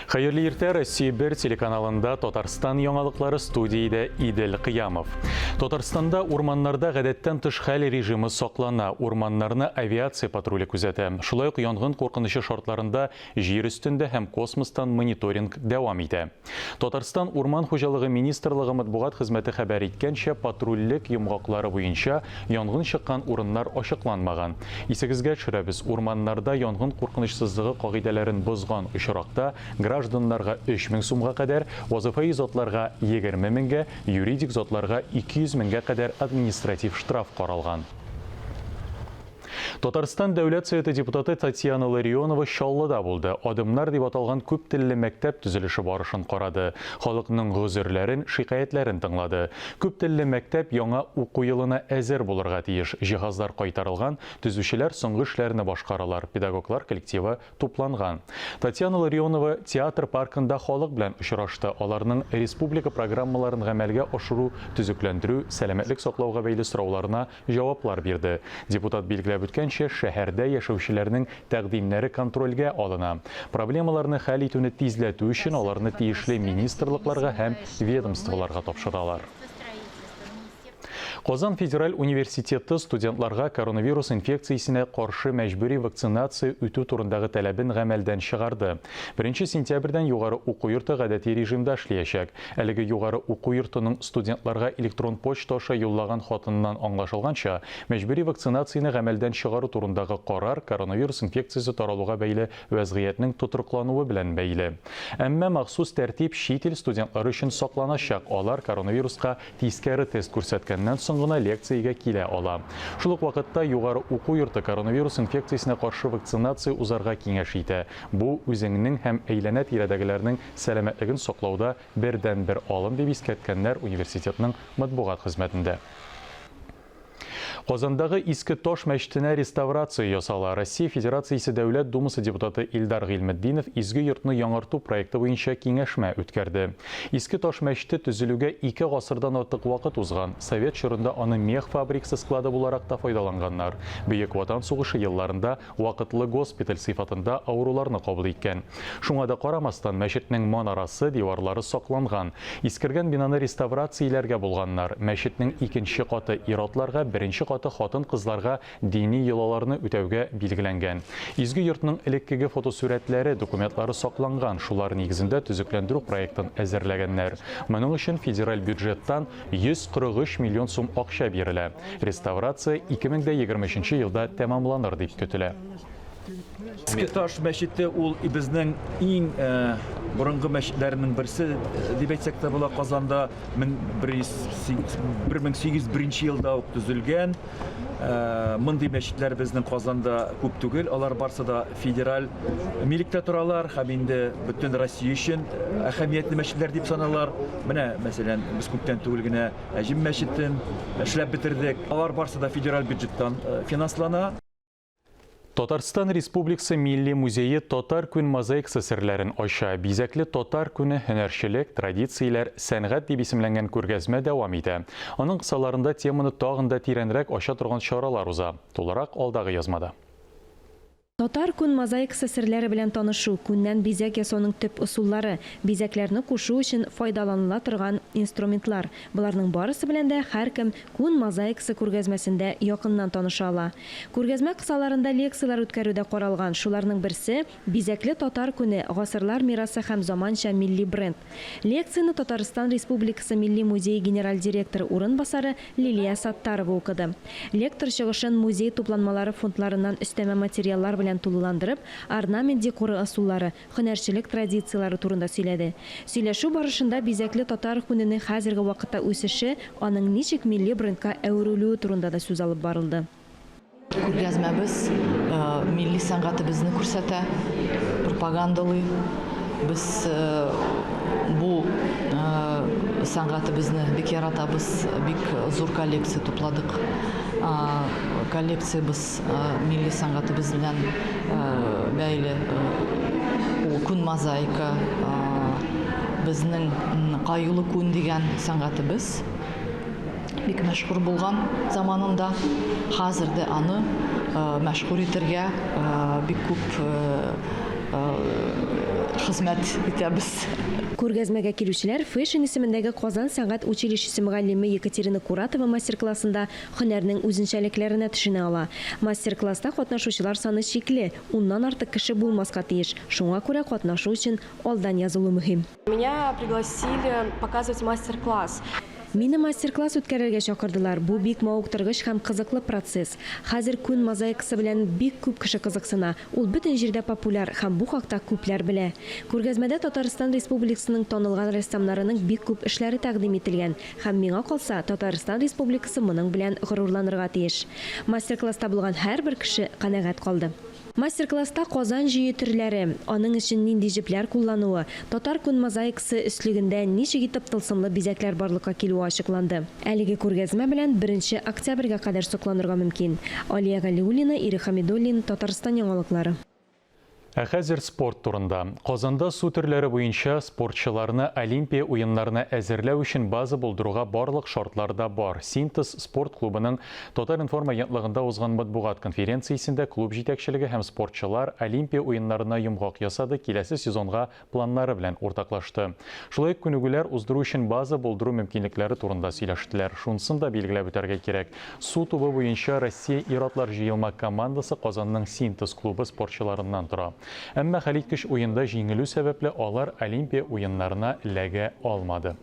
Hayırlı irte Россия 1 телеканалында Татарстан яңалыклары студияда Идел Кыямов. Татарстанда урманнарда гадәттән тыш хәл режимы саклана, урманнарны авиация патруле күзәтә. Шулай ук янгын куркынычлы шартларында җир өстендә һәм космостан мониторинг дәвам итә. Татарстан урман хуҗалыгы министрлыгы матбугат хезмәте хәбәр иткәнчә, патрульлек йомгаклары буенча янгын чыккан урыннар ачыкланмаган. Исегезгә төшерәбез, урманнарда янгын куркынычсызлыгы кагыйдәләрен бозган очракта гражданнарга 3000 сумга кадәр, вазифаи затларга 20 меңгә, юридик затларга 200 меңгә кадәр административ штраф каралган. Татарстан дәүләт советы депутаты Татьяна Ларионова Чаллыда булды. Адымнар дип аталган күп телле мәктәп төзелеше барышын карады. Халыкның гозерләрен, шикаятьләрен тыңлады. Күп телле мәктәп яңа уку елына әзер булырга тиеш. Җиһазлар кайтарылган, төзүчеләр соңгы эшләрне башкаралар, педагоглар коллективы тупланган. Татьяна Ларионова театр паркында халык белән очрашты. Аларның республика программаларын гамәлгә ашыру, төзекләндерү, сәламәтлек саклауга бәйле сорауларына җаваплар бирде. Депутат билгеләп үткәнчә, шәһәрдә яшәүчеләрнең тәкъдимнәре контрольгә алына. Проблемаларны хәл итүне тизләтү өчен аларны тиешле министрлыкларга һәм ведомстволарга тапшыралар. Казан федераль университеты студентларга коронавирус инфекциясенә каршы мәҗбүри вакцинация үтү турындагы талабын гамәлдән чыгарды. 1 сентябрьдән югары уку йорты гадәти режимда эшләячәк. Әлеге югары уку йортының студентларга электрон почта аша юллаган хатыннан аңлашылганча, мәҗбүри вакцинацияны гамәлдән чыгару турындагы карар коронавирус инфекциясе таралуга бәйле вәзгыятьнең тотрыклануы белән бәйле. Әмма махсус тәртип чит ил студентлары өчен сакланачак. Алар коронавируска тискәре тест күрсәткәннән соң гына лекциягә килә ала. Шул ук вакытта югары уку йорты коронавирус инфекциясенә каршы вакцинация узарга киңәш итә. Бу үзеңнең һәм әйләнә тирәдәгеләрнең сәламәтлеген саклауда бердән-бер алым дип искәрткәннәр университетның матбугат хезмәтендә. Казандагы Иске Тош мәчетенә реставрация ясала. Россия Федерациясе Дәүләт Думасы депутаты Илдар Гыйлметдинов изге йортны яңарту проекты буенча киңәшмә үткәрде. Иске Тош мәчете төзелүгә 2 гасырдан артык вакыт узган. Совет чорында аны мех фабрикасы склады буларак та файдаланганнар. Бөек Ватан сугышы елларында вакытлы госпиталь сыйфатында авыруларны кабул иткән. Шуңа да карамастан мәчетнең манарасы, диварлары сакланган. Искергән бинаны реставрацияләргә булганнар. Мәчетнең 2нче каты ир-атларга, 1нче каты хатын-кызларга дини йолаларны үтәүгә билгеләнгән. Изге йортның элеккеге фотосурәтләре, документлары сакланган. Шулар нигезендә төзекләндерү проектын әзерләгәннәр. Моның өчен федераль бюджеттан 143 миллион сум акча бирелә. Реставрация 2023 елда тәмамланыр дип көтелә. Иске Тош мәчете ул безнең иң борынгы мәчетләрнең берсе дип әйтсәк тә була. Казанда 1801 елда ук төзелгән. Мондый мәчетләр безнең Казанда күп түгел. Алар барсы да федераль милектә торалар һәм инде бөтен Россия өчен әһәмиятле мәчетләр дип саналар. Менә мәсәлән, без күптән түгел генә Әҗим мәчетен эшләп бетердек. Алар барсы да федераль бюджеттан финанслана. Татарстан Республикасы Милли музее Татар күн мозаикасы серләрен ача. Бизәкле Татар күне һөнәрчелек, традицияләр, сәнгать дип исемләнгән күргәзмә дәвам итә. Аның кысаларында теманы тагын да тирәнрәк ача торган чаралар уза. Тулырак алдагы язмада. Татар күн мозаикасы серләре белән танышу, күннән бизәк ясауның төп ысуллары, бизәкләрне кушу өчен файдаланыла торган инструментлар. Буларның барысы белән дә һәркем күн мозаикасы күргәзмәсендә якыннан таныша ала. Күргәзмә кысаларында лекциялар үткәрүдә каралган. Шуларның берсе бизәкле Татар күне, гасырлар мирасы һәм заманча милли бренд. Лекцияны Татарстан Республикасы Милли музей генераль директоры урынбасары Лилия Саттарова укыды. Лектор чыгышын музей тупланмалары фондларыннан өстәмә материаллар белән тулыландырып, орнамент декоры ысуллары, һөнәрчелек традициялары турында сөйләде. Сөйләшү барышында бизәкле Татар күненең хәзерге вакытта үсеше, аның ничек милли брендка әверелүе турында да сүз алып барылды. Күргәзмәбез милли сәнгатебезне күрсәтә, пропагандалый. Biz bu сәнгатебезне бик яратабыз, бик зур коллекция тупладык. Коллекциябыз милли сәнгатебез белән бәйле. Күн мозаика, безнең каюлы күн дигән сәнгатебез бик мәшһүр булган заманында. Хәзер дә аны мәшһүр итәргә бик күп хезмәт итәбез. Күргәзмәгә килүчеләр Fashion исемендәге Казан сәнгать училищесы мөгаллиме Екатерина Куратова мастер-классында һөнәрнең үзенчәлекләренә төшенә ала. Мастер-класста катнашучылар саны чикле, 10-нан артык кеше булмаска тиеш. Шуңа күрә катнашу өчен алдан язылу мөһим. Меня пригласили показывать мастер-класс. Мине мастер-класс үткәрергә чакырдылар. Бу бик мавыктыргыч һәм кызыклы процесс. Хәзер күн мозаикасы белән бик күп кеше кызыксына. Ул бөтен җирдә популяр һәм бу хакта күпләр белә. Күргәзмәдә Татарстан Республикасының танылган рәссамнарының бик күп эшләре тәкъдим ителгән. Һәм миңа калса, Татарстан Республикасы моның белән горурланырга тиеш. Мастер-класста булган һәрбер кеше канәгать калды. Мастер-класста Казан җыю төрләре, аның өчен нинди җепләр куллануы, татар күн мозаикасы өслегендә ничек итеп тылсымлы бизәкләр барлыкка килүе ачыкланды. Әлеге күргәзмә белән 1 октябрьгә кадәр сокланырга мөмкин. Алия Галиуллина, Ире Хамидуллин, Татарстан яңалыклары. Ә хәзер спорт турында. Казанда су төрләре буенча спортчыларны Олимпия уеннарына әзерләү өчен база булдыруга барлык шартлар да бар. Синтез спорт клубының Татар информ агентлыгында узган матбугат конференциясендә клуб җитәкчелеге һәм спортчылар Олимпия уеннарына йомгак ясады, киләсе сезонга планнары белән уртаклашты. Шулай ук күнегүләр уздыру өчен база булдыру мөмкинлекләре турында сөйләштеләр. Шунысын да билгеләп үтәргә кирәк. Су тубы буенча Россия ир-атлар җыелма командасы Казанның Синтез клубы спортчыларыннан тора. Әмма хәлиткеч уенда җиңелү сәбәпле алар Олимпия уеннарына эләгә алмады.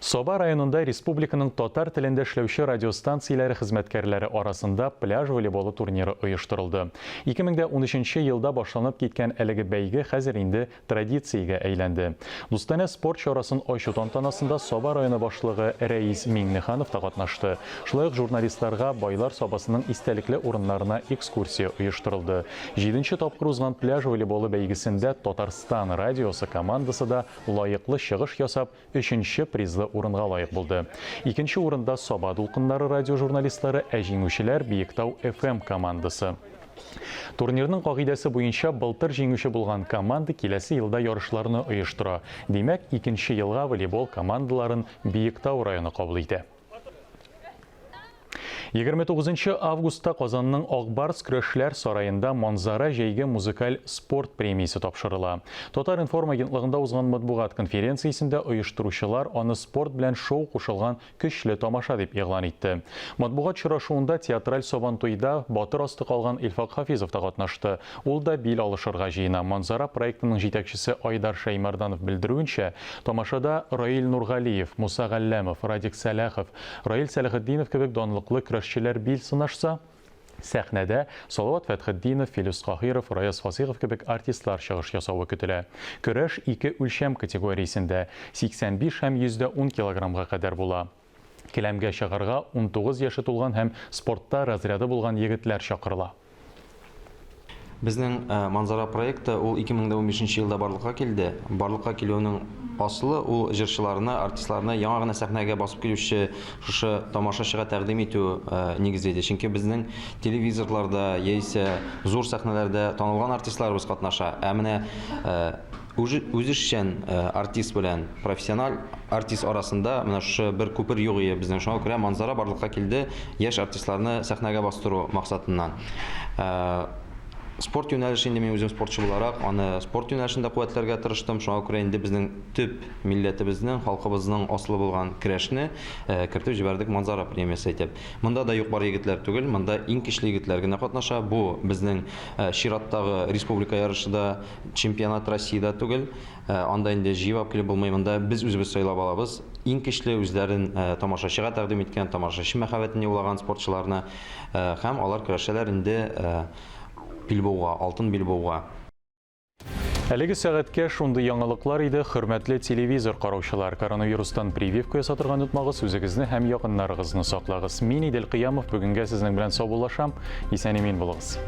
Соба районында республиканың татар телендә эшләүче радиостанцияләре хезмәткәрләре арасында пляж волейболы турниры оештырылды. 2013 елда башланып киткән әлеге бәйге хәзер инде традициягә әйләнде. Дустана спорт чарасын ачу тантанасында Соба районы башлыгы Рәис Миңнеханов та катнашты. Шулай ук журналистларга байлар сабасының истәлекле урыннарына экскурсия оештырылды. 7нче тапкыр узган пляж волейболы бәйгесендә Татарстан радиосы командасы да лаеклы чыгыш ясап 3нче призлы урынга лайык булды. 2нче урында Соба дулкыннары радиожурналистлары, ә җиңүчеләр Биектау FM командасы. Турнирның кагыйдәсе буенча былтыр җиңүче булган команда киләсе елда ярышларны оештыра. Димәк, 2нче елга волейбол командаларын Биектау районы кабул итә. 29 августта Казанның Акбарс көрәшләр сараенда Манзара җәйге музыкаль спорт премиясе тапшырыла. Татар информ агентлыгында узган матбугат конференциясендә оештыручылар аны спорт белән шоу кушылган көчле тамаша дип игълан итте. Матбугат очрашуында театраль Сабантуйда батыр асты калган Илфак Хафизов та катнашты. Ул да бил алышырга җыена. Манзара проектының җитәкчесе Айдар Шаймарданов белдерүенчә, тамашада Раил Нургалиев, Муса Галләмов, Радик Сәләхов, Раил Сәләхетдинов кебек данлыклы көрәшчеләр бил сынашса, сәхнәдә Салават Фәтхетдинов, Филус Кахиров, Раяз Фасихов кебек артистлар чыгыш ясауы көтелә. Көрәш 2 үлчәм категориясендә 85 һәм 110 килограммга кадәр була. Келәмгә чыгарга 19 яшы тулган һәм спортта разряды булган егетләр чакырыла. Безнең Манзара проекты ул 2015 елда барлыкка килде. Барлыкка килүнең асылы ул җырчыларына, артистларына яңа гына сәхнәгә басып килүче шушы тамашачыга тәкъдим итү нигезе иде. Чөнки безнең телевизорларда яисә зур сәхнәләрдә танылган артистларыбыз катнаша. Ә менә үзешчән артист белән профессиональ артист арасында менә шушы бер күпер юк иде безнең. Шуңа күрә Манзара барлыкка килде яшь артистларны сәхнәгә бастыру максатыннан. Спорт юнәлеше инде мин үзем спортчы буларак, аны спорт юнәлешендә куәтләргә тырыштым. Шуңа күрә инде безнең төп милләтебезнең, халкыбызның аслы булган көрәшне кертеп җибәрдек Манзара премиясе итеп. Монда да юк бар егетләр түгел, монда иң көчле егетләр генә катнаша. Бу безнең чираттагы республика ярышында, чемпионат Россиядә түгел. Анда инде җыйып килеп булмый, монда без үзебез сайлап алабыз. Иң көчле үзләрен тамашачыга тәкъдим иткән, тамашачы мәхәббәтен юлаган спортчыларны һәм алар көрәшәләр инде Билбауга, алтын Билбауга. Әлеге сәгатькә шундый яңалыклар иде, хөрмәтле телевизор караучылар. Коронавирустан прививка ясатырга онытмагыз, үзегезне һәм якыннарыгызны саклагыз. Мин Идел Кыямов, бүгенгә сезнең белән саубуллашам. Исән-имин булыгыз.